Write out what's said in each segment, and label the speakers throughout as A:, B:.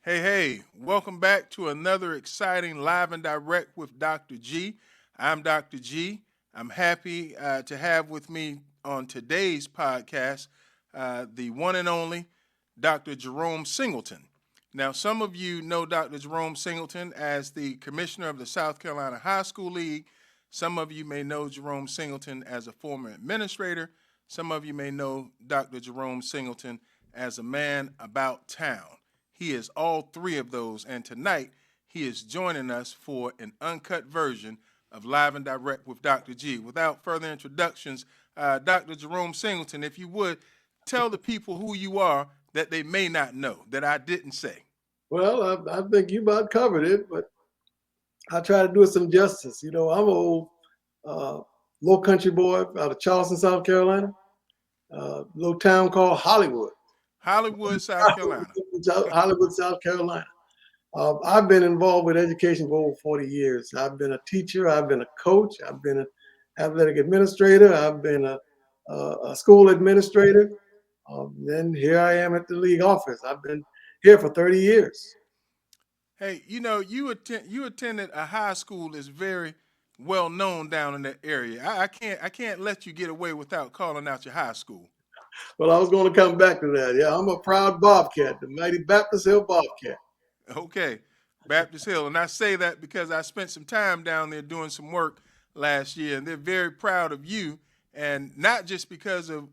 A: Hey, welcome back to another exciting Live and Direct with Dr. G. I'm Dr. G. I'm happy to have with me on today's podcast the one and only Dr. Jerome Singleton. Now, some of you know Dr. Jerome Singleton as the commissioner of the South Carolina High School League. Some of you may know Jerome Singleton as a former administrator. Some of you may know Dr. Jerome Singleton as a man about town. He is all three of those, and tonight he is joining us for an uncut version of Live and Direct with Dr. G. Without further introductions, Dr. Jerome Singleton, if you would, tell the people who you are that they may not know, that I didn't say.
B: Well, I think you about covered it, but I try to do it some justice. I'm an old uh, low country boy out of Charleston, South Carolina, little town called Hollywood.
A: Hollywood, South Carolina.
B: Hollywood, South Carolina. I've been involved with education for over 40 years. I've been a teacher. I've been a coach. I've been an athletic administrator. I've been a school administrator. Then here I am at the league office. I've been here for 30 years.
A: Hey, you attended a high school that's very well known down in that area. I can't let you get away without calling out your high school.
B: Well, I was going to come back to that. Yeah, I'm a proud Bobcat, the mighty Baptist Hill Bobcat.
A: Okay, Baptist Hill. And I say that because I spent some time down there doing some work last year, and they're very proud of you. And not just because of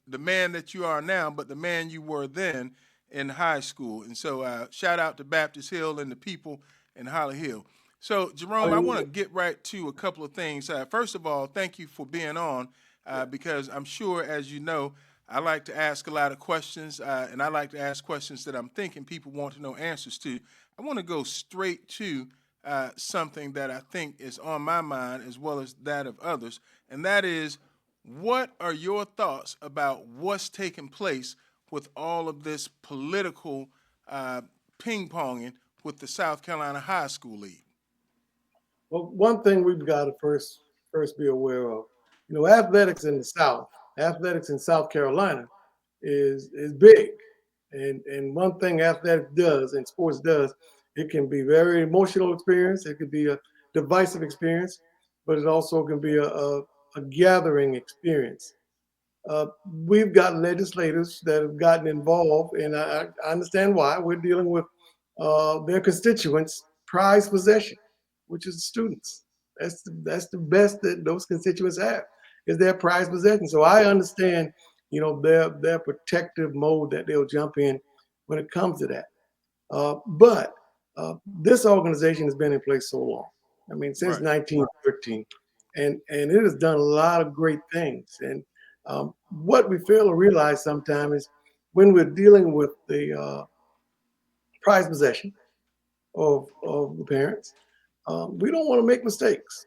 A: the man that you are now, but the man you were then in high school. And so, shout out to Baptist Hill and the people in Holly Hill. So, Jerome, I want to get right to a couple of things. First of all, thank you for being on because I'm sure, as you know, I like to ask a lot of questions, and I like to ask questions that I'm thinking people want to know answers to. I want to go straight to something that I think is on my mind as well as that of others, and that is, what are your thoughts about what's taking place with all of this political ping ponging with the South Carolina High School League?
B: Well, one thing we've got to first be aware of, athletics in the South, athletics in South Carolina is big, and one thing athletics does and sports does, it can be very emotional experience. It could be a divisive experience, but it also can be a gathering experience. We've got legislators that have gotten involved, and I understand why. We're dealing with their constituents' prized possession, which is the students. That's the best that those constituents have is their prized possession. So I understand, their protective mode that they'll jump in when it comes to that. But this organization has been in place so long. I mean, since
A: Right.
B: 1913, and it has done a lot of great things. And what we fail to realize sometimes is when we're dealing with the prized possession of the parents, we don't want to make mistakes.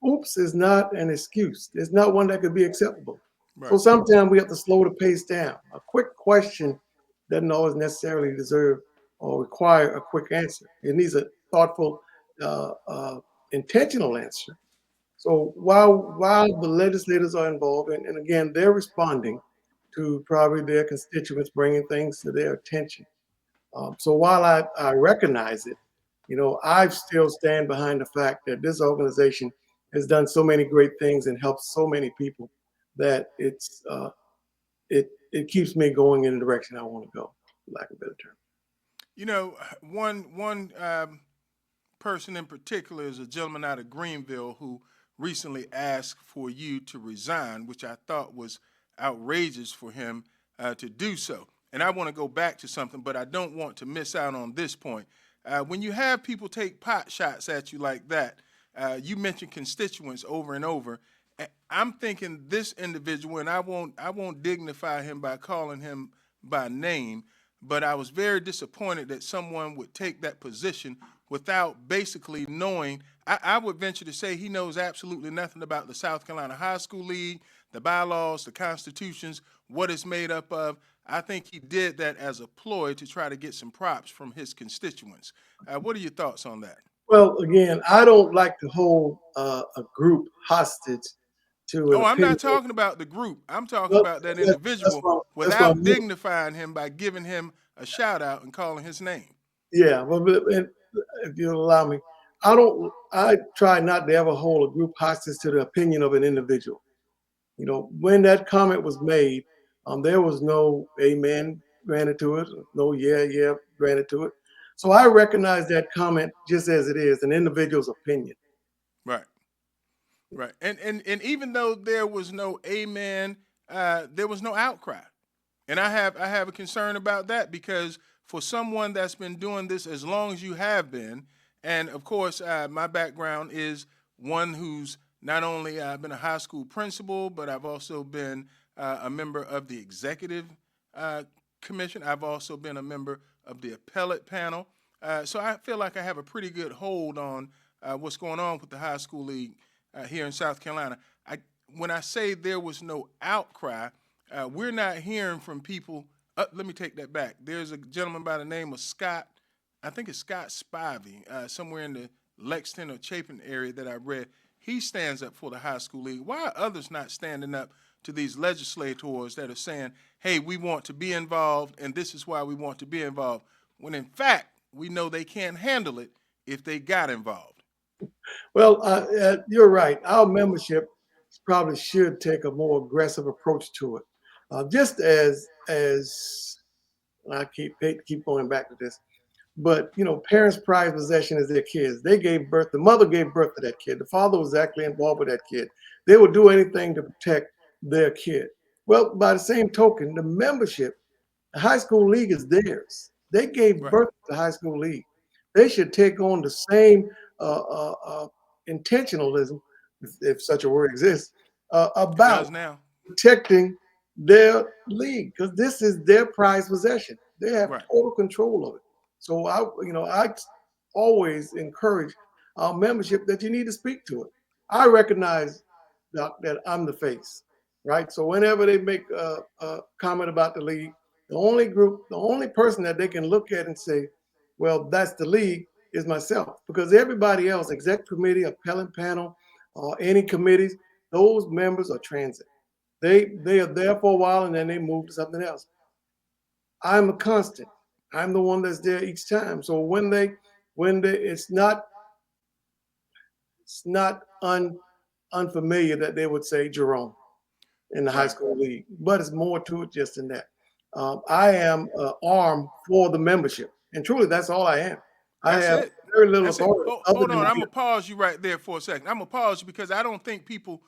B: Oops is not an excuse. It's not one that could be acceptable. So
A: Right.
B: sometimes we have to slow the pace down. A quick question doesn't always necessarily deserve or require a quick answer. It needs a thoughtful, uh, uh, intentional answer. So while the legislators are involved, and again, they're responding to probably their constituents bringing things to their attention. So while I recognize it, I still stand behind the fact that this organization has done so many great things and helped so many people that it keeps me going in the direction I want to go, for lack of a better term.
A: You know, one person in particular is a gentleman out of Greenville who recently asked for you to resign, which I thought was outrageous for him to do so. And I want to go back to something, but I don't want to miss out on this point. When you have people take pot shots at you like that, you mentioned constituents over and over. I'm thinking this individual, and I won't dignify him by calling him by name, but I was very disappointed that someone would take that position without basically knowing. I would venture to say he knows absolutely nothing about the South Carolina High School League, the bylaws, the constitutions, what it's made up of. I think he did that as a ploy to try to get some props from his constituents. What are your thoughts on that?
B: Well, again, I don't like to hold a group hostage to an
A: Oh, I'm
B: opinion.
A: not talking about the group. I'm talking
B: Well,
A: about that
B: that's
A: individual
B: what
A: without dignifying him by giving him a shout out and calling his name.
B: Yeah, well, and if you'll allow me, I try not to ever hold a group hostage to the opinion of an individual. You know, when that comment was made, there was no amen granted to it, no yeah granted to it. So I recognize that comment just as it is, an individual's opinion.
A: Right. Right. And even though there was no amen, there was no outcry. And I have a concern about that because for someone that's been doing this as long as you have been, and of course my background is one who's not only been a high school principal, but I've also been a member of the executive uh, commission. I've also been a member of the appellate panel. So I feel like I have a pretty good hold on what's going on with the high school league here in South Carolina. I, when I say there was no outcry, we're not hearing from people. Let me take that back. There's a gentleman by the name of Scott. I think it's Scott Spivey, somewhere in the Lexington or Chapin area that I read. He stands up for the high school league. Why are others not standing up to these legislators that are saying, hey, we want to be involved and this is why we want to be involved? When in fact, we know they can't handle it if they got involved.
B: Well, you're right. Our membership probably should take a more aggressive approach to it. Just as I keep going back to this, but you know, parents' prized possession is their kids. They gave birth. The mother gave birth to that kid. The father was actually involved with that kid. They would do anything to protect their kid. Well, by the same token, the membership, the high school league is theirs. They gave
A: Right.
B: birth to the high school league. They should take on the same uh, uh, uh, intentionalism, if such a word exists,
A: It
B: about
A: does now.
B: protecting their league because this is their prized possession. They have
A: Right.
B: total control of it. So I always encourage our membership that you need to speak to it. I recognize, Doc, that I'm the face, right? So whenever they make a comment about the league, the only person that they can look at and say, well, that's the league is myself, because everybody else, exec committee, appellant panel, or any committees, those members are transit. They are there for a while and then they move to something else. I'm a constant. I'm the one that's there each time. So when they it's not unfamiliar that they would say Jerome in the high
A: Right.
B: school league, but it's more to it just than that. I am an arm for the membership, and truly, that's all I am. I
A: That's
B: have
A: it.
B: very little
A: That's it.
B: authority other
A: Hold
B: than
A: on. I'm
B: give.
A: gonna pause you right there for a second. I'm gonna pause you because I don't think people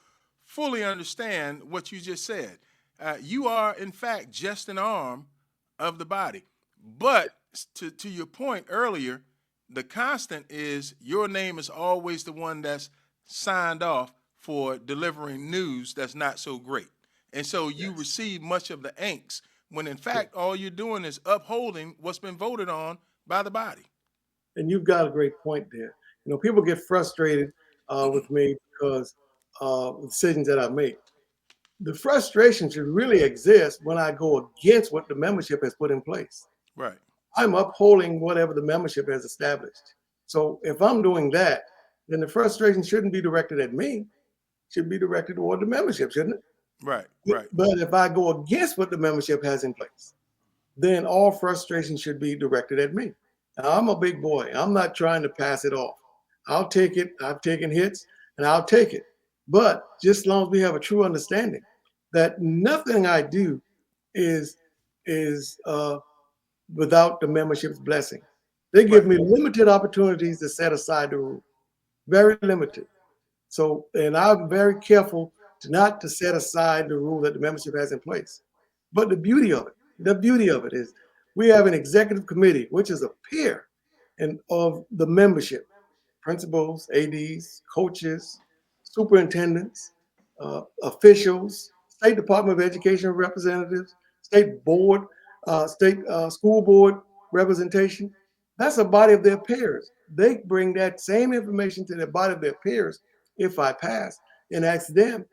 A: fully understand what you just said. You are, in fact, just an arm of the body. But to your point earlier, the constant is your name is always the one that's signed off for delivering news that's not so great. And so you
B: Yes.
A: receive much of the angst when in fact all you're doing is upholding what's been voted on by the body.
B: And you've got a great point there. You know, people get frustrated with me because of decisions that I make. The frustration should really exist when I go against what the membership has put in place.
A: Right.
B: I'm upholding whatever the membership has established. So if I'm doing that, then the frustration shouldn't be directed at me, it should be directed toward the membership, shouldn't
A: Right.
B: it?
A: Right.
B: But if I go against what the membership has in place, then all frustration should be directed at me. Now, I'm a big boy. I'm not trying to pass it off. I'll take it. I've taken hits and I'll take it. But just as long as we have a true understanding that nothing I do is is without the membership's blessing. They give
A: Right.
B: me limited opportunities to set aside the rule, very limited. So, and I'm very careful to not to set aside the rule that the membership has in place. But the beauty of it is we have an executive committee, which is a peer and of the membership, principals, ADs, coaches, superintendents, officials, State Department of Education representatives, state board, state school board representation. That's a body of their peers. They bring that same information to the body of their peers if I pass and ask them,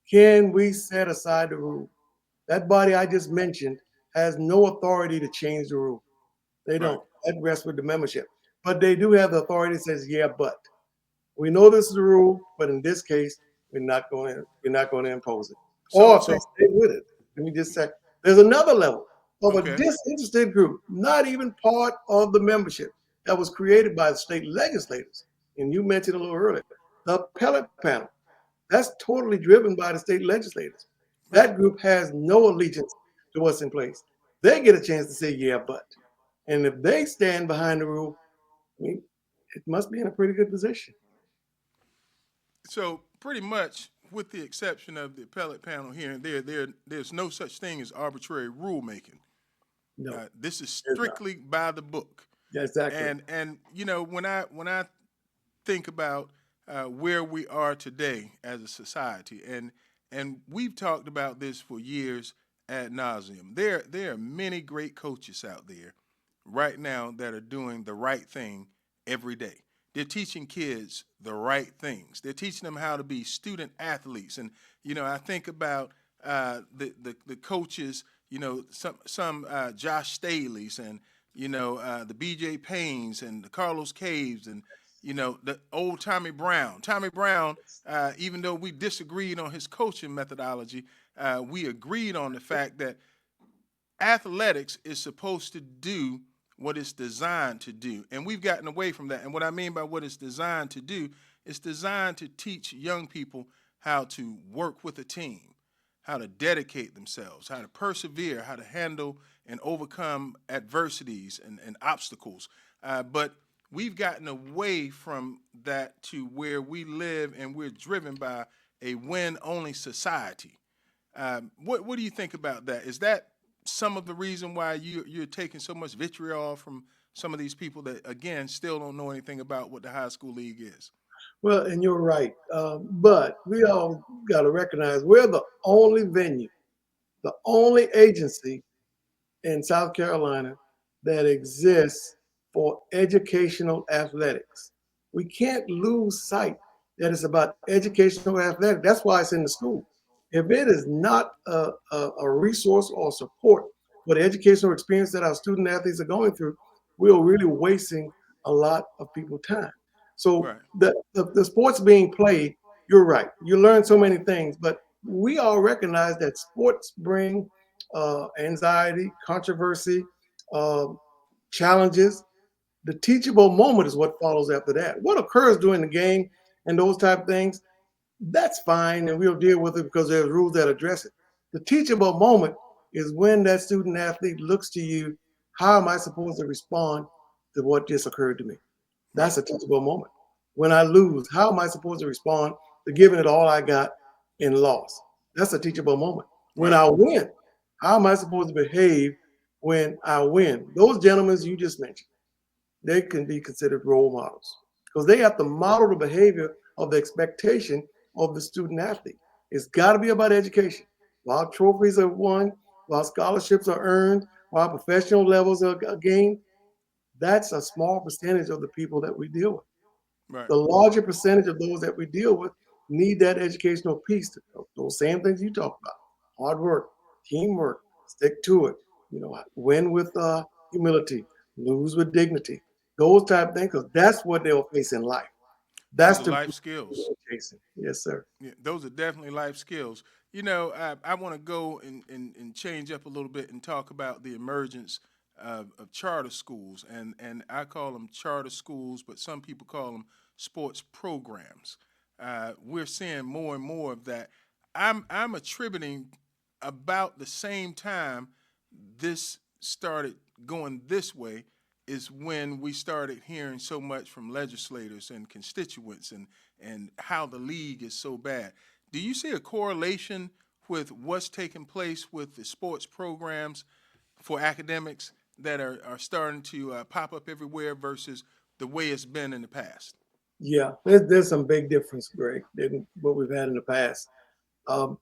B: can we set aside the rule? That body I just mentioned has no authority to change the rule. They
A: Right.
B: don't. That rests with the membership. But they do have the authority that says, yeah, but we know this is the rule, but in this case, we're not going to impose it.
A: So
B: Or if they
A: so
B: stay with it, let me just say, there's another level. of a
A: Okay.
B: disinterested group, not even part of the membership that was created by the state legislators. And you mentioned a little earlier, the appellate panel. That's totally driven by the state legislators.
A: Right.
B: That group has no allegiance to what's in place. They get a chance to say, yeah, but. And if they stand behind the rule, I mean, it must be in a pretty good position.
A: So pretty much, with the exception of the appellate panel here and there's no such thing as arbitrary rulemaking.
B: No,
A: This is
B: it's not.
A: strictly by the book.
B: Yeah, exactly.
A: And when I think about where we are today as a society, and we've talked about this for years ad nauseum. There are many great coaches out there right now that are doing the right thing every day. They're teaching kids the right things. They're teaching them how to be student athletes. And I think about the coaches. Some Josh Staley's and the B.J. Paynes and the Carlos Caves and the old Tommy Brown. Tommy Brown, even though we disagreed on his coaching methodology, we agreed on the fact that athletics is supposed to do what it's designed to do. And we've gotten away from that. And what I mean by what it's designed to do, it's designed to teach young people how to work with a team, how to dedicate themselves, how to persevere, how to handle and overcome adversities and obstacles. But we've gotten away from that to where we live and we're driven by a win only society. What do you think about that? Is that some of the reason why you're taking so much vitriol from some of these people that, again, still don't know anything about what the high school league is?
B: Well, and you're right. But we all got to recognize we're the only venue, the only agency in South Carolina that exists for educational athletics. We can't lose sight that it's about educational athletics. That's why it's in the school. If it is not a resource or support for the educational experience that our student athletes are going through, we're really wasting a lot of people's time. So
A: Right.
B: the sports being played, you're right. You learn so many things, but we all recognize that sports bring anxiety, controversy, uh, challenges. The teachable moment is what follows after that. What occurs during the game and those type of things, that's fine, and we'll deal with it because there's rules that address it. The teachable moment is when that student athlete looks to you. How am I supposed to respond to what just occurred to me? That's
A: Right.
B: a teachable moment. When I lose, how am I supposed to respond to giving it all I got in loss? That's a teachable moment. When
A: Right.
B: I win, how am I supposed to behave when I win? Those gentlemen you just mentioned, they can be considered role models because they have to model the behavior of the expectation of the student athlete. It's got to be about education. While trophies are won, while scholarships are earned, while professional levels are gained, that's a small percentage of the people that we deal with.
A: Right.
B: The larger percentage of those that we deal with need that educational piece. Those same things you talk about: hard work, teamwork, stick to it. Win with humility, lose with dignity. Those type of things, because that's what they'll face in life.
A: Those
B: That's
A: are
B: the
A: life skills.
B: chasing. Yes, sir.
A: Yeah, those are definitely life skills. I want to go and change up a little bit and talk about the emergence of charter schools, and I call them charter schools, but some people call them sports programs. We're seeing more and more of that. I'm attributing about the same time this started going this way is when we started hearing so much from legislators and constituents and how the league is so bad. Do you see a correlation with what's taking place with the sports programs for academics that are starting to pop up everywhere versus the way it's been in the past?
B: Yeah, there's some big difference, Greg, than what we've had in the past. Um,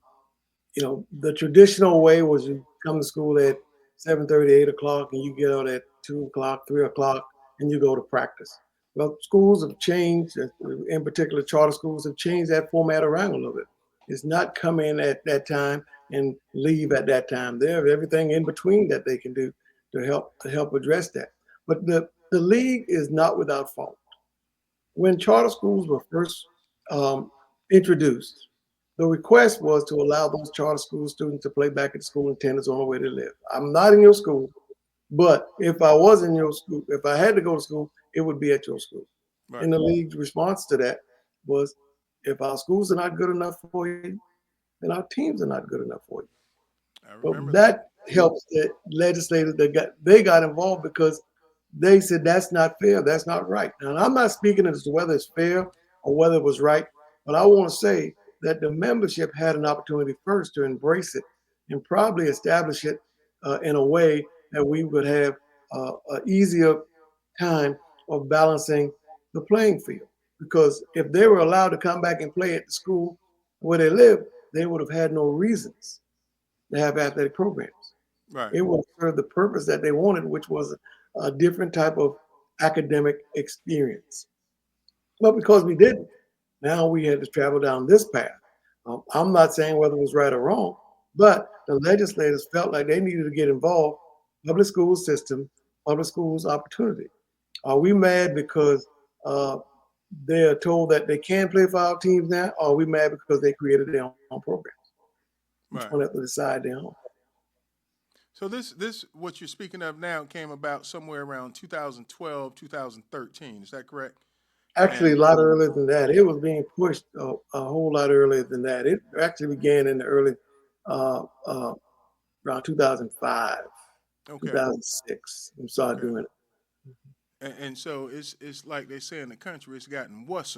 B: the traditional way was you come to school at 7:30, 8 o'clock, and you get out at 2 o'clock, 3 o'clock, and you go to practice. Well, schools have changed, in particular, charter schools have changed that format around a little bit. It's not come in at that time and leave at that time. They have everything in between that they can do to help address that. But the league is not without fault. When charter schools were first introduced, The request was to allow those charter school students to play back at school in tennis on the way they live. I'm not in your school, but if I was in your school, if I had to go to school, it would be at your school.
A: Right.
B: And the league's response to that was, if our schools are not good enough for you, then our teams are not good enough for you.
A: I
B: But
A: remember that.
B: that helps the legislators that got involved because they said that's not fair, that's not right. Now I'm not speaking as to whether it's fair or whether it was right, but I want to say that the membership had an opportunity first to embrace it and probably establish it in a way that we would have an easier time of balancing the playing field. Because if they were allowed to come back and play at the school where they live, they would have had no reasons to have athletic programs.
A: Right.
B: It would serve the purpose that they wanted, which was a different type of academic experience. But because we didn't, now we had to travel down this path. I'm not saying whether it was right or wrong, but the legislators felt like they needed to get involved. Public school system, public schools opportunity. Are we mad because uh, they are told that they can play for our teams now? Or are we mad because they created their own programs? Each one
A: Right.
B: have to decide their own.
A: So this what you're speaking of now came about somewhere around 2012, 2013. Is that correct?
B: Actually, a
A: And
B: lot earlier than that. It was being pushed a whole lot earlier than that. It actually began in the early, uh, uh, around 2005,
A: okay,
B: 2006. We started
A: okay.
B: doing it.
A: And so it's like they say in the country, it's gotten worse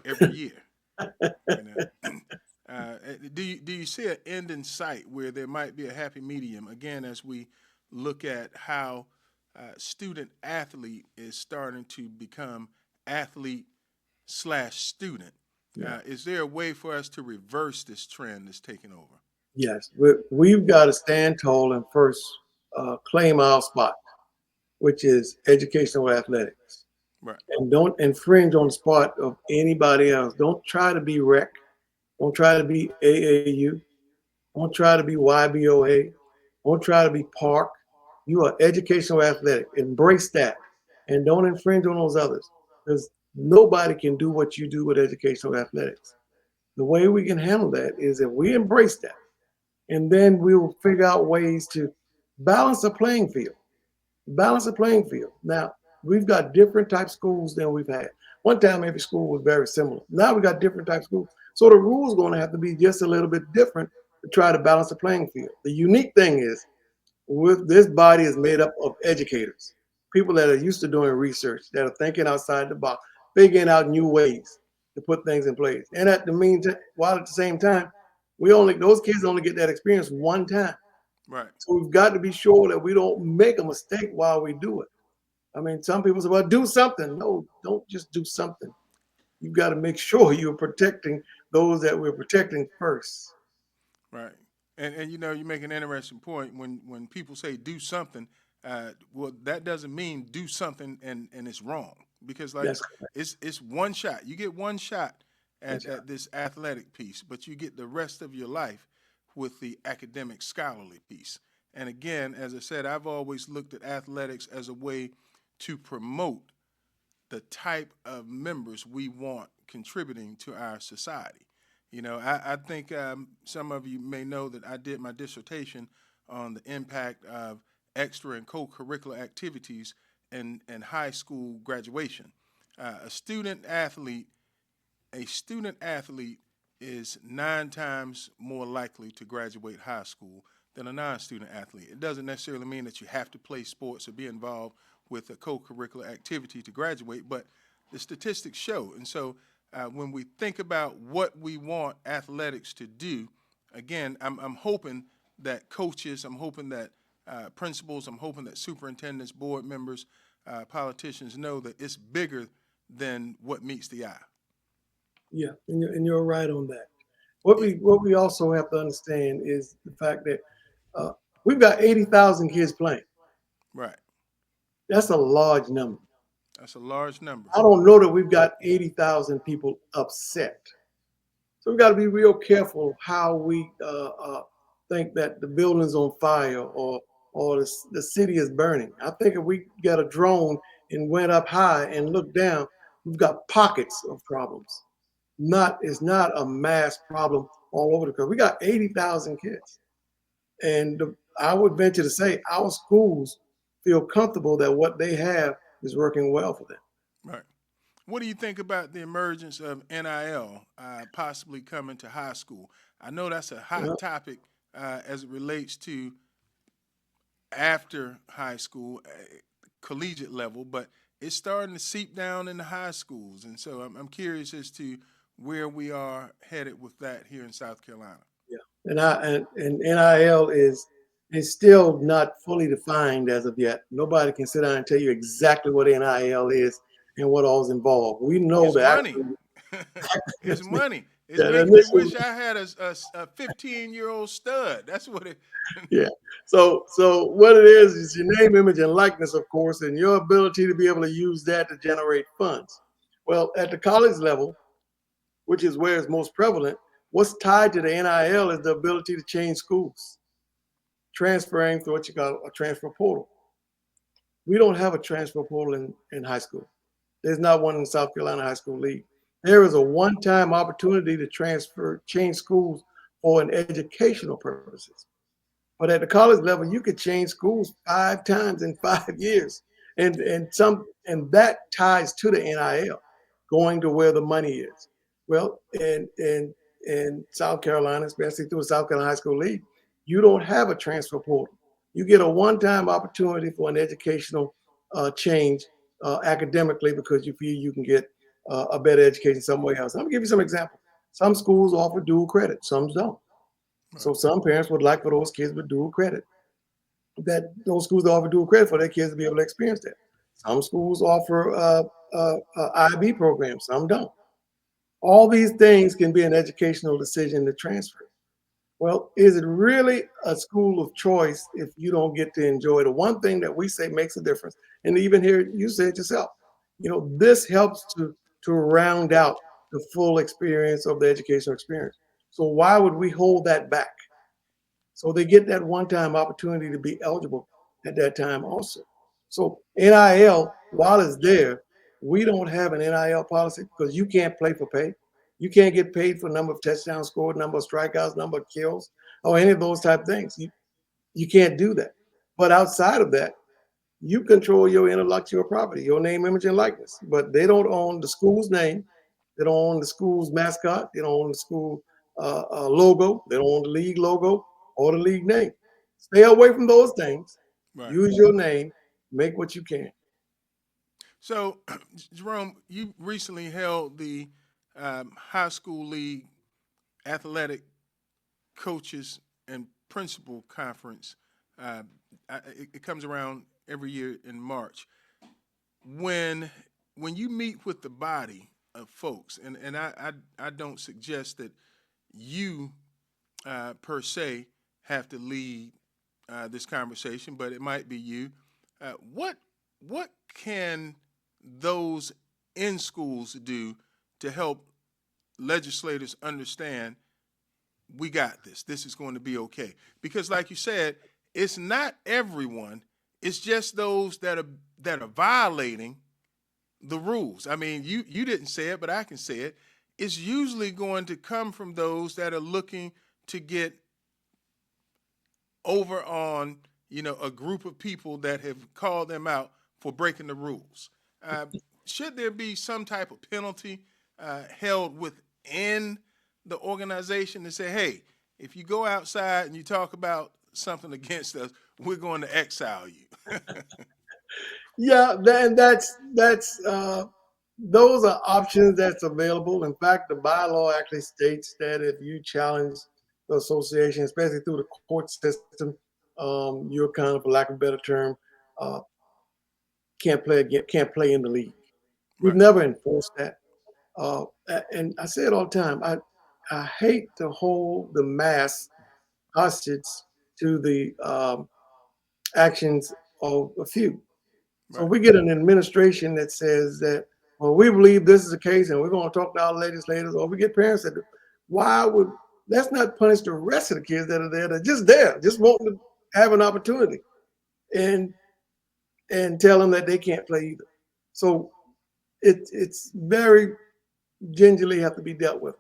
A: every year. You know. Do you see an end in sight where there might be a happy medium again as we look at how student athlete is starting to become athlete slash student?
B: Yeah.
A: Is there a way for us to reverse this trend that's taking over?
B: Yes. We've got to stand tall and first claim our spot, which is educational athletics.
A: Right,
B: And don't infringe on the spot of anybody else. Don't try to be rec. Don't try to be AAU. Don't try to be YBOA. Don't try to be Park. You are educational athletic. Embrace that. And don't infringe on those others. Because nobody can do what you do with educational athletics. The way we can handle that is if we embrace that, and then we will figure out ways to balance the playing field. Balance the playing field. Now, we've got different type schools than we've had. One time, every school was very similar. Now we got different type schools. So the rules going to have to be just a little bit different to try to balance the playing field. The unique thing is, with this body is made up of educators, people that are used to doing research, that are thinking outside the box, figuring out new ways to put things in place. And at the meantime, while at the same time, we only those kids only get that experience one time.
A: right,
B: So we've got to be sure that we don't make a mistake while we do it. I mean, some people say, well, do something. No, don't just do something. You've got to make sure you're protecting those that we're protecting first.
A: right. And you know, you make an interesting point when people say do something. Well, that doesn't mean do something and it's wrong because like
B: That's correct.
A: it's one shot. You get one shot
B: That's right.
A: at this athletic piece, but you get the rest of your life with the academic scholarly piece. And again, as I said, I've always looked at athletics as a way to promote the type of members we want contributing to our society. You know, I think some of you may know that I did my dissertation on the impact of extra and co-curricular activities in high school graduation. A student athlete, a student athlete is 9 times more likely to graduate high school than a non-student athlete. It doesn't necessarily mean that you have to play sports or be involved with a co-curricular activity to graduate, but the statistics show. And so when we think about what we want athletics to do, again, I'm hoping that coaches, I'm hoping that principals, I'm hoping that superintendents, board members, politicians know that it's bigger than what meets the eye.
B: Yeah, and you're right on that.
A: Yeah,
B: What we also have to understand is the fact that uh, we've got 80,000 kids playing.
A: right.
B: That's a large number.
A: That's a large number.
B: I don't know that we've got 80,000 people upset. So we got to be real careful how we think that the building's on fire or the city is burning. I think if we got a drone and went up high and looked down, we've got pockets of problems. Not It's not a mass problem all over the country. We got 80,000 kids. And I would venture to say our schools feel comfortable that what they have is working well for them.
A: Right. What do you think about the emergence of NIL possibly coming to high school? I know that's a hot
B: Well,
A: topic as it relates to after high school, collegiate level, but it's starting to seep down into high schools. And so I'm curious as to where we are headed with that here in South Carolina.
B: yeah. And NIL is still not fully defined as of yet. Nobody can sit down and tell you exactly what NIL is and what all's involved. We know
A: It's
B: the
A: money.
B: actual
A: It's money. It's
B: the
A: making me
B: initial
A: wish I had a 15-year-old stud. That's what it.
B: yeah. So what it is your name, image, and likeness, of course, and your ability to be able to use that to generate funds. Well, at the college level, which is where it's most prevalent, what's tied to the NIL is the ability to change schools, transferring through what you call a transfer portal. We don't have a transfer portal in high school. There's not one in the South Carolina High School League. There is a one-time opportunity to change schools for an educational purposes. But at the college level, you could change schools 5 times in 5 years, and that ties to the NIL, going to where the money is. Well, in South Carolina, especially through the South Carolina High School League, you don't have a transfer portal. You get a one-time opportunity for an educational change academically because you feel you can get a better education somewhere else. I'm gonna give you some examples. Some schools offer dual credit, some don't.
A: Right.
B: So some parents would like for those kids with dual credit, that those schools that offer dual credit for their kids to be able to experience that. Some schools offer IB programs, some don't. All these things can be an educational decision to transfer. Well, is it really a school of choice if you don't get to enjoy the one thing that we say makes a difference? And even here, you said yourself, this helps to round out the full experience of the educational experience. So why would we hold that back? So they get that one-time opportunity to be eligible at that time also. So NIL, while it's there, we don't have an NIL policy because you can't play for pay. You can't get paid for number of touchdowns scored, number of strikeouts, number of kills, or any of those type of things. You can't do that. But outside of that, you control your intellectual property, your name, image, and likeness. But they don't own the school's name. They don't own the school's mascot. They don't own the school logo. They don't own the league logo or the league name. Stay away from those things.
A: Right.
B: Use your name. Make what you can.
A: So, Jerome, you recently held the high school league athletic coaches and principal conference. Uh, it comes around every year in March. When when you meet with the body of folks, and I don't suggest that you per se have to lead this conversation, but it might be you. What can those in schools do to help legislators understand we got this? This is going to be okay. Because, like you said, it's not everyone. It's just those that are violating the rules. I mean, you didn't say it, but I can say it. It's usually going to come from those that are looking to get over on a group of people that have called them out for breaking the rules. Uh, should there be some type of penalty held within the organization to say, hey, if you go outside and you talk about something against us, we're going to exile you?
B: Yeah, then that's those are options that's available. In fact, the bylaw actually states that if you challenge the association, especially through the court system, you're kind of, for lack of a better term, uh, can't play in the league. We've
A: Right,
B: never enforced that, and I say it all the time. I hate to hold the mass hostage to the actions of a few. So
A: right,
B: we get an administration that says that, well, we believe this is the case and we're going to talk to our legislators, or we get parents that, why would, let's not punish the rest of the kids that are there, that just there, just wanting to have an opportunity, and tell them that they can't play either. So it's very gingerly have to be dealt with.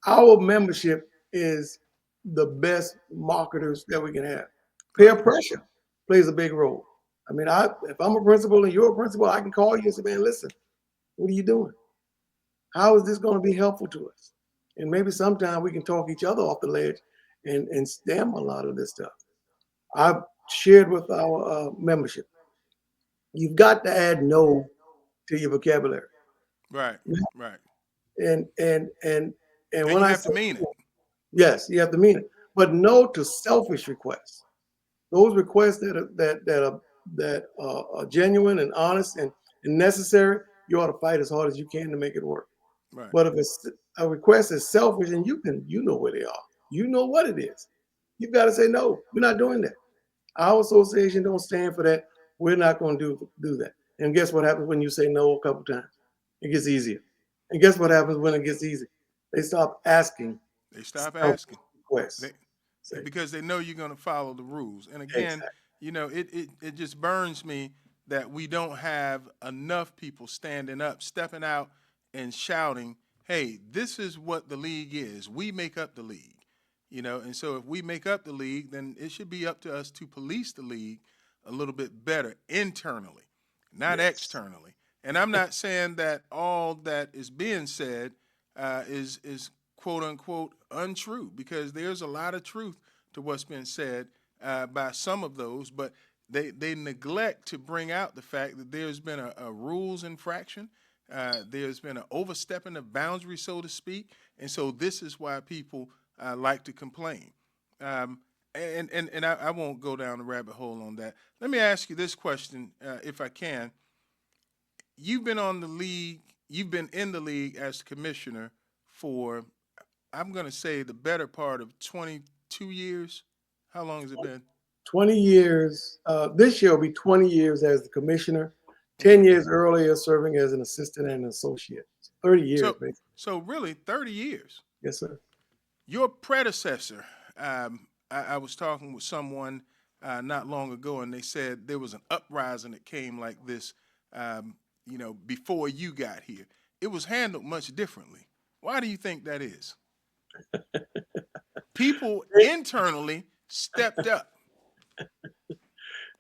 B: Our membership is the best marketers that we can have. Peer
A: Right.
B: pressure plays a big role. I mean, if I'm a principal and you're a principal, I can call you and say, man, listen, what are you doing? How is this going to be helpful to us? And maybe sometime we can talk each other off the ledge and stem a lot of this stuff. I've shared with our membership. You've got to add no to your vocabulary.
A: Right. Right.
B: And and and and
A: And
B: when
A: you
B: I
A: have
B: say
A: to mean it.
B: yes, you have to mean it. But no to selfish requests. Those requests that are genuine and honest and necessary, you ought to fight as hard as you can to make it work.
A: Right.
B: But if it's a request is selfish and you know where they are, you know what it is, you've got to say no. We're not doing that. Our association don't stand for that. We're not going to do that. And guess what happens when you say no a couple times? It gets easier. And guess what happens when it gets easy? They stop asking
A: They stop
B: selfish
A: asking.
B: requests.
A: They
B: Say
A: because they know you're going to follow the rules. And again,
B: exactly.
A: it just burns me that we don't have enough people standing up, stepping out, and shouting, "Hey, this is what the league is. We make up the league." And so if we make up the league, then it should be up to us to police the league a little bit better internally, not
B: Yes.
A: externally. And I'm not saying that all that is being said is quote unquote untrue, because there's a lot of truth to what's been said by some of those, but they neglect to bring out the fact that there's been a rules infraction. There's been an overstepping of boundaries, so to speak, and so this is why people like to complain. Um, and I won't go down the rabbit hole on that. Let me ask you this question, if I can. You've been on the league. You've been in the league as commissioner for, I'm going to say, the better part of 22 years. How long has it been?
B: 20 years. This year will be 20 years as the commissioner,
A: Okay.
B: 10 years earlier serving as an assistant and an associate. 30 years,
A: So,
B: basically.
A: so really 30 years.
B: Yes, sir.
A: Your predecessor, I was talking with someone not long ago, and they said there was an uprising that came like this, before you got here. It was handled much differently. Why do you think that is? People internally stepped up.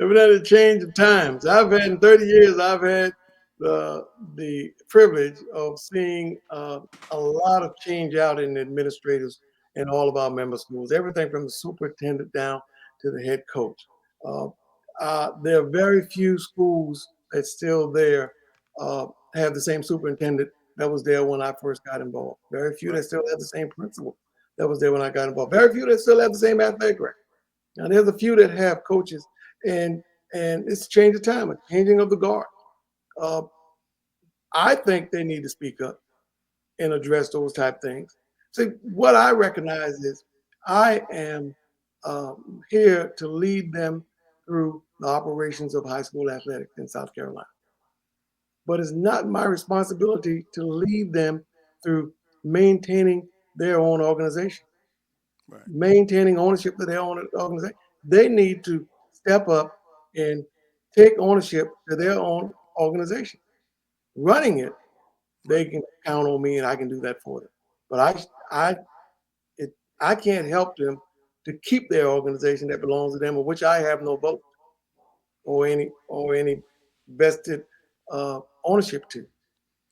B: I've had a change of times. I've had in 30 years, I've had the privilege of seeing a lot of change out in administrators in all of our member schools, everything from the superintendent down to the head coach. Uh, there are very few schools that still there uh, have the same superintendent that was there when I first got involved. Very few that
A: Right,
B: still have the same principal that was there when I got involved. Very few that still have the same athletic record. Now there's a few that have coaches, and it's a change of time, a changing of the guard. Uh, I think they need to speak up and address those type things. See, what I recognize is I am here to lead them through the operations of high school athletics in South Carolina. But it's not my responsibility to lead them through maintaining their own organization,
A: right,
B: maintaining ownership of their own organization. They need to step up and take ownership to their own organization. Running it, they
A: right,
B: can count on me, and I can do that for them. But it, I can't help them to keep their organization that belongs to them, of which I have no vote or any vested ownership to.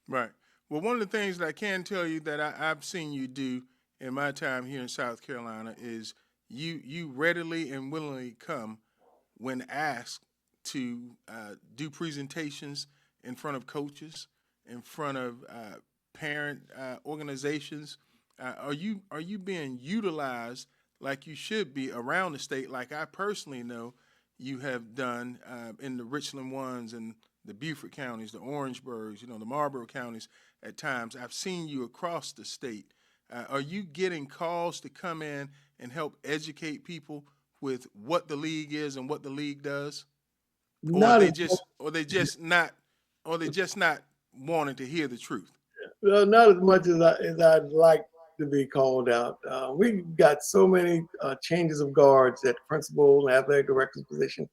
A: right. Well, one of the things that I can tell you that I've seen you do in my time here in South Carolina is you readily and willingly come when asked to do presentations in front of coaches, in front of parent organizations. Are you being utilized like you should be around the state? Like I personally know you have done in the Richland ones and the Beaufort counties, the Orangeburgs, the Marlboro counties. At times, I've seen you across the state. Are you getting calls to come in and help educate people with what the league is and what the league does, or
B: Not
A: they
B: as
A: just or they just not or they just not wanting to hear the truth?
B: well, not as much as I'd like to be called out. We've got so many changes of guards at principal and athletic director's position,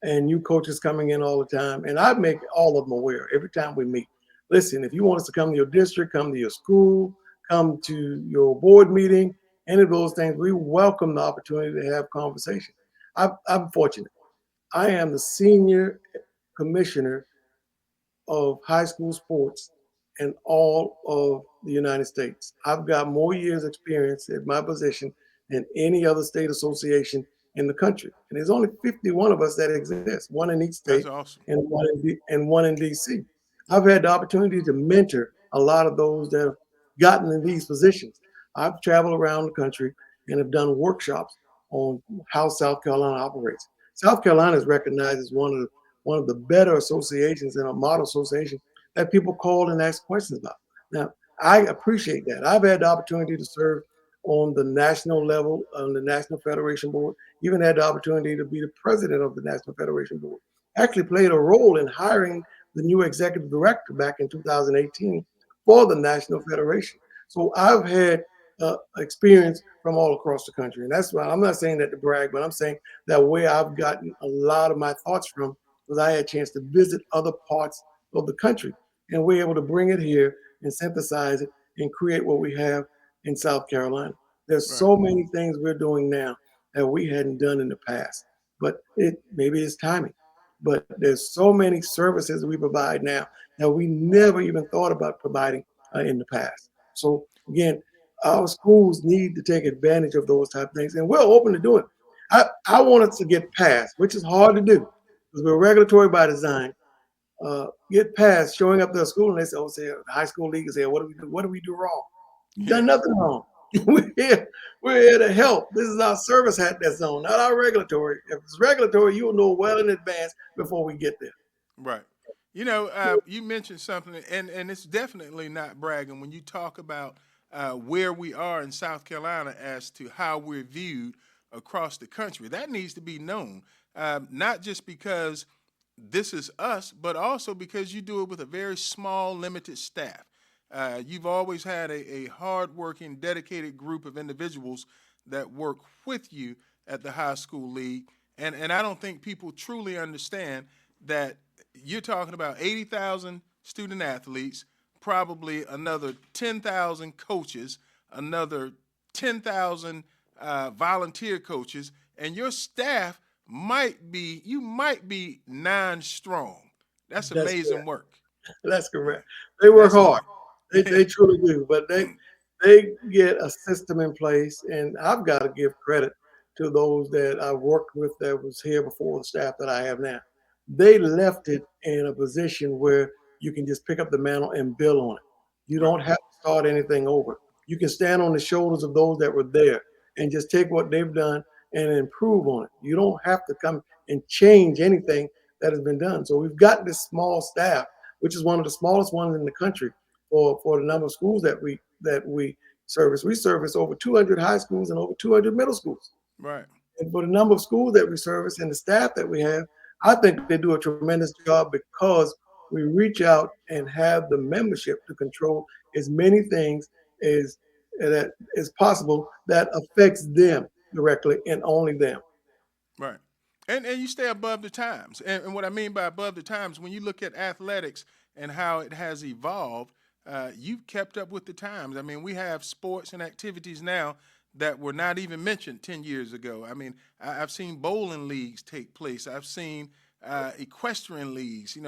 B: and new coaches coming in all the time. And I make all of them aware every time we meet. Listen, if you want us to come to your district, come to your school, come to your board meeting, any of those things, we welcome the opportunity to have conversation. I'm fortunate. I am the senior commissioner of high school sports in all of the United States. I've got more years experience at my position than any other state association in the country. And there's only 51 of us that exist, one in each state
A: That's awesome.
B: and one in DC. I've had the opportunity to mentor a lot of those that have gotten in these positions. I've traveled around the country and have done workshops on how South Carolina operates. South Carolina is recognized as one of the better associations and a model association that people call and ask questions about. Now, I appreciate that. I've had the opportunity to serve on the national level, on the National Federation Board, even had the opportunity to be the president of the National Federation Board. Actually played a role in hiring the new executive director back in 2018 for the National Federation. So I've had experience from all across the country. And that's why I'm not saying that to brag, but I'm saying that way I've gotten a lot of my thoughts from because I had a chance to visit other parts of the country and we're able to bring it here and synthesize it and create what we have in South Carolina. There's
A: Right.
B: so many things we're doing now that we hadn't done in the past, but it maybe it's timing. But there's so many services we provide now that we never even thought about providing in the past. So again, our schools need to take advantage of those type of things, and we're open to doing it. I want us to get past, which is hard to do because we're regulatory by design, get past showing up to a school and they say, oh, say, the high school league say, what do we do? What do we do wrong? You've
A: Yeah.
B: done nothing wrong. We're here to help. This is our service hat that's on, not our regulatory. If it's regulatory, you'll know well in advance before we get there.
A: Right. You mentioned something, and it's definitely not bragging when you talk about where we are in South Carolina as to how we're viewed across the country. That needs to be known, not just because this is us, but also because you do it with a very small, limited staff. You've always had a hardworking, dedicated group of individuals that work with you at the high school league, and I don't think people truly understand that you're talking about 80,000 student athletes, probably another 10,000 coaches, another 10,000 volunteer coaches, and your staff you might be 9 strong. That's
B: That's
A: amazing
B: correct.
A: work.
B: That's correct. They work
A: That's
B: hard.
A: amazing.
B: They truly do, but they get a system in place, and I've got to give credit to those that I worked with that was here before the staff that I have now. They left it in a position where you can just pick up the mantle and build on it. You
A: Right,
B: don't have to start anything over. You can stand on the shoulders of those that were there and just take what they've done and improve on it. You don't have to come and change anything that has been done. So we've got this small staff, which is one of the smallest ones in the country for the number of schools that we service. We service over 200 high schools and over 200 middle schools.
A: right,
B: And for the number of schools that we service and the staff that we have, I think they do a tremendous job because we reach out and have the membership to control as many things as that as possible that affects them directly and only them.
A: right. And you stay above the times. And what I mean by above the times, when you look at athletics and how it has evolved, you've kept up with the times. I mean, we have sports and activities now that were not even mentioned 10 years ago. I mean, I've seen bowling leagues take place. I've seen equestrian leagues.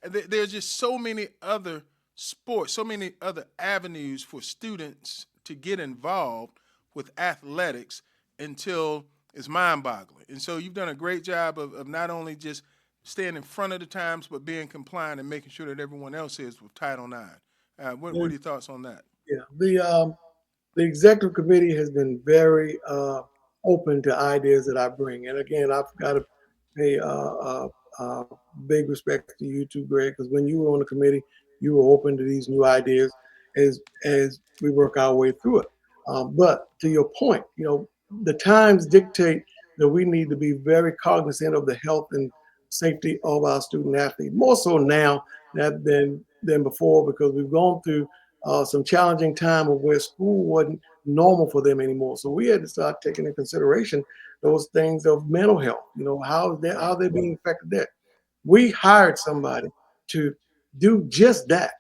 A: There's just so many other sports, so many other avenues for students to get involved with athletics until it's mind-boggling. And so you've done a great job of not only just staying in front of the times, but being compliant and making sure that everyone else is with Title IX. What are your thoughts on that?
B: Yeah, the executive committee has been very open to ideas that I bring. And again, I've got to pay big respect to you too, Greg, because when you were on the committee, you were open to these new ideas as we work our way through it. But to your point, the times dictate that we need to be very cognizant of the health and safety of our student athletes, more so now than before, because we've gone through some challenging time of where school wasn't normal for them anymore. So we had to start taking into consideration those things of mental health. How
A: Right,
B: they're being affected there. We hired somebody to do just that,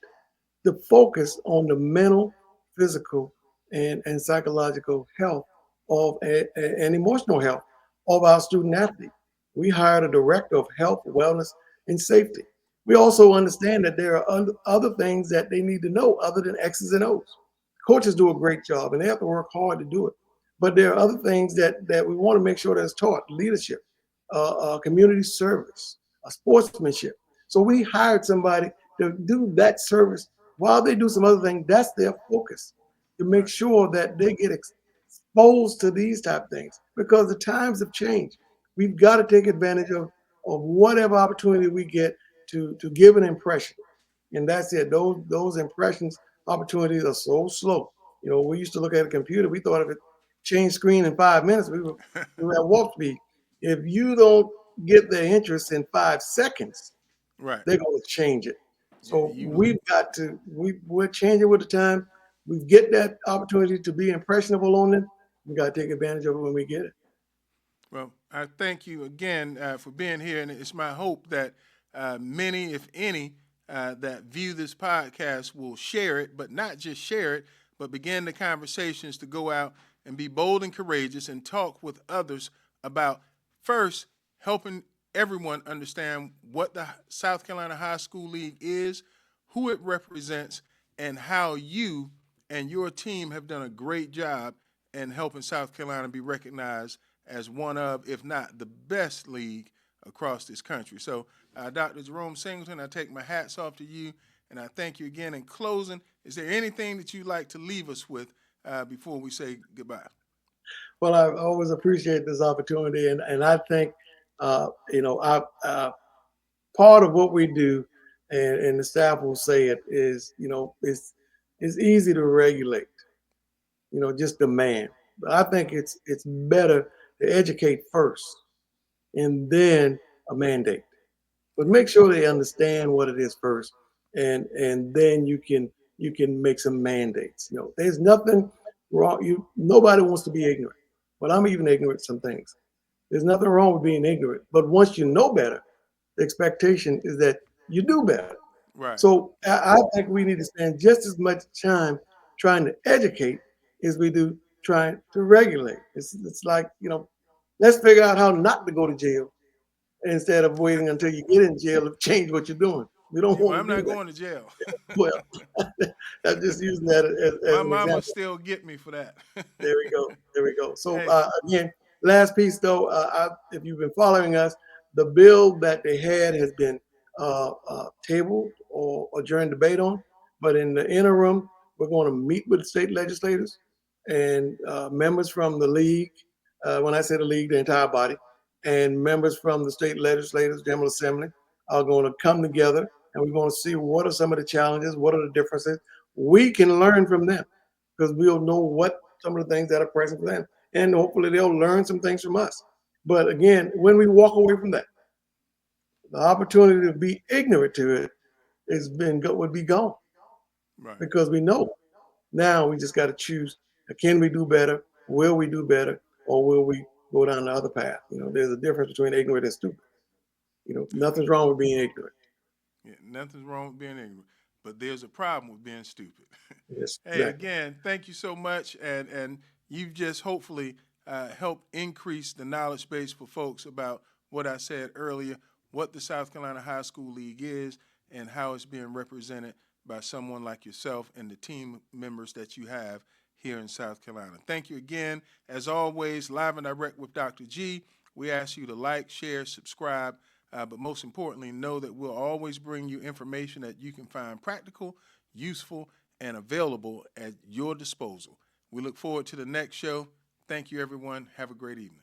B: to focus on the mental, physical, and psychological health and emotional health of our student athlete. We hired a director of health, wellness, and safety. We also understand that there are other things that they need to know other than X's and O's. Coaches do a great job and they have to work hard to do it. But there are other things that we want to make sure that's taught: leadership, community service, sportsmanship. So we hired somebody to do that service while they do some other things. That's their focus, to make
A: Right.
B: sure that they get exposed to these type of things, because the times have changed. We've got to take advantage of whatever opportunity we get to give an impression. And that's it. Those impressions opportunities are so slow. You know, we used to look at a computer. We thought if it changed screen in 5 minutes, we were at warp speed. If you don't get their interest in 5 seconds,
A: Right.
B: they're going to change it.
A: Yeah.
B: So we're changing with the time. We get that opportunity to be impressionable on them. We got to take advantage of it when we get it.
A: Well, I thank you again for being here, and it's my hope that many, if any, that view this podcast will share it, but not just share it, but begin the conversations to go out and be bold and courageous and talk with others about first helping everyone understand what the South Carolina High School League is, who it represents, and how you and your team have done a great job in helping South Carolina be recognized as one of, if not the best league across this country. So, Dr. Jerome Singleton, I take my hats off to you, and I thank you again. In closing, is there anything that you'd like to leave us with before we say goodbye?
B: Well, I always appreciate this opportunity, and I think part of what we do, and the staff will say it is, it's easy to regulate, just demand. But I think it's better to educate first and then a mandate. But make sure they understand what it is first, and then you can make some mandates. There's nothing wrong. Nobody wants to be ignorant, but I'm even ignorant some things. There's nothing wrong with being ignorant. But once you know better, the expectation is that you do better.
A: Right.
B: So I think we need to spend just as much time trying to educate as we do trying to regulate. It's like, let's figure out how not to go to jail instead of waiting until you get in jail to change what you're doing. We don't
A: Yeah, well,
B: want
A: I'm
B: to do
A: not
B: that.
A: going to jail.
B: Well, I'm just using that as
A: My
B: an
A: mama
B: example.
A: still get me for that.
B: There we go. There we go. So
A: Hey,
B: again, last piece though, if you've been following us, the bill that they had has been tabled or during debate on. But in the interim, we're going to meet with state legislators and members from the league. When I say the league, the entire body, and members from the state legislators, General Assembly, are going to come together, and we're going to see what are some of the challenges, what are the differences. We can learn from them because we'll know what some of the things that are present for them. And hopefully they'll learn some things from us. But again, when we walk away from that, the opportunity to be ignorant to it would be gone,
A: right.
B: because we know. Now we just got to choose: can we do better? Will we do better? Or will we go down the other path? There's a difference between ignorant and stupid. Nothing's wrong with being ignorant.
A: Yeah, nothing's wrong with being ignorant, but there's a problem with being stupid.
B: Yes,
A: Hey,
B: exactly.
A: again, thank you so much, and you've just hopefully helped increase the knowledge base for folks about what I said earlier, what the South Carolina High School League is, and how it's being represented by someone like yourself and the team members that you have here in South Carolina. Thank you again. As always, live and direct with Dr. G. We ask you to like, share, subscribe, but most importantly, know that we'll always bring you information that you can find practical, useful, and available at your disposal. We look forward to the next show. Thank you, everyone. Have a great evening.